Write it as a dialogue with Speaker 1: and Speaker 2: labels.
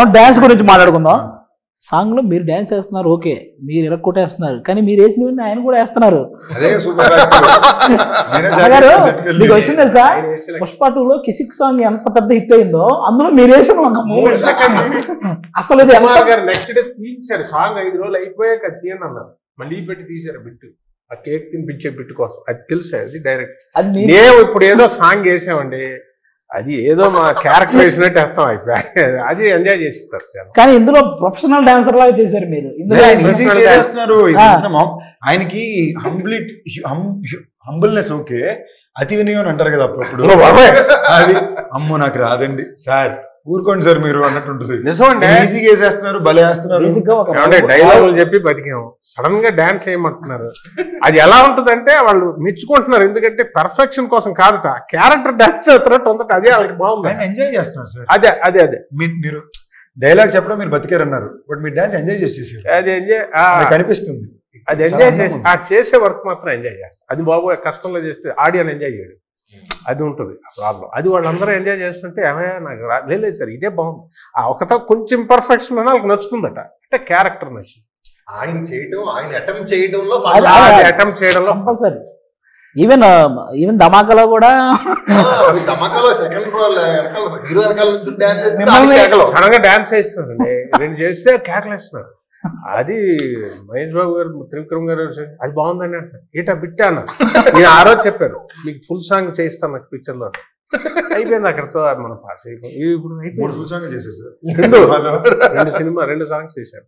Speaker 1: మనం డ్యాన్స్ గురించి మాట్లాడుకుందాం. సాంగ్ లో మీరు డ్యాన్స్ వేస్తున్నారు, ఓకే, మీరు ఇరక్కొట్టేస్తున్నారు, కానీ మీరు వేసినవన్నీ ఆయన కూడా వేస్తున్నారు. మీకు వచ్చింది తెలుసా, పుష్ప 2లో కిసిక్ సాంగ్ ఎంత పెద్ద హిట్ అయిందో అందులో మీరు వేసిన అసలు
Speaker 2: నెక్స్ట్ డే తీయించారు సాంగ్. 5 రోజులు అయిపోయాక తీయండి అన్నారు, మళ్ళీ పెట్టి తీశారు బిట్టు, ఆ కేక్ తినిపించే బిట్టు కోసం. అది తెలుసా, అది డైరెక్ట్. మేము ఇప్పుడు ఏదో సాంగ్ వేసామండి, అది ఏదో మా క్యారెక్టర్ వేసినట్టు అర్థం అయిపోయి అది ఎంజాయ్ చేస్తారు.
Speaker 1: కానీ ఇందులో ప్రొఫెషనల్ డాన్సర్ లాగా చేశారు మీరు.
Speaker 3: ఆయనకి హంబుల్నెస్ ఓకే, అతి వినయం అంటారు కదా అప్పుడు. అది అమ్మో నాకు రాదండి సార్, ఊరుకోండి సార్ మీరు అన్నట్టు ఉంటుంది.
Speaker 2: నిజమండి,
Speaker 3: ఈజీగా వేసేస్తున్నారు, భలే వేస్తున్నారు.
Speaker 2: డైలాగులు చెప్పి బతికాము, సడన్ గా డాన్స్ చేయమంటున్నారు. అది ఎలా ఉంటుందంటే వాళ్ళు మెచ్చుకుంటున్నారు, ఎందుకంటే పర్ఫెక్షన్ కోసం కాదట, క్యారెక్టర్ డాన్స్ చేస్తున్నట్టు ఉందట. అదే వాళ్ళకి బాగుంది,
Speaker 3: ఎంజాయ్ చేస్తున్నారు సార్.
Speaker 2: అదే అదే అదే
Speaker 3: మీరు డైలాగ్ చెప్పడం మీరు బతికారన్నారు, బట్ మీరు డాన్స్ ఎంజాయ్ చేసేసారు.
Speaker 2: అది ఎంజాయ్
Speaker 3: కనిపిస్తుంది,
Speaker 2: అది ఎంజాయ్ చేసి ఆ చేసే వర్క్ మాత్రం ఎంజాయ్ చేస్తారు. అది బాబు కష్టంలో చేస్తే ఆడియన్ ఎంజాయ్ చేయడు, అది ఉంటుంది ప్రాబ్లం. అది వాళ్ళందరూ ఎంజాయ్ చేస్తుంటే ఏమయ్యా నాకు లేదు సార్ ఇదే బాగుంది, ఆ ఒకతో కొంచెం పర్ఫెక్షన్ అని వాళ్ళకి నచ్చుతుందట, అంటే క్యారెక్టర్ నచ్చింది.
Speaker 4: ఆయన చేయడం, ఆయన అటెంప్ట్ చేయడంలో
Speaker 2: అటెంప్ట్ చేయడంలో
Speaker 1: కంపల్సరీ. ఈవెన్ ధమాకాలో కూడా
Speaker 4: ధమాకాలో సెకండ్ హీరో వెనకాల నుంచి
Speaker 2: సడన్ గా డాన్స్ చేస్తున్నారండి, 2 చేస్తే కేకలేస్తున్నారు. అది మహేష్ బాబు గారు, త్రివిక్రమ్ గారు అది బాగుందని అంటారు, ఏటా బిట్టా అన్నారు. నేను ఆ రోజు చెప్పాను మీకు ఫుల్ సాంగ్ చేయిస్తాను నాకు పిక్చర్ లో, అయిపోయింది అక్కడతో మనం పాస్ అయిపోయింది. ఇప్పుడు
Speaker 3: 3 ఫుల్ సాంగ్ చేశారు సార్,
Speaker 2: 2 సాంగ్స్ చేశారు.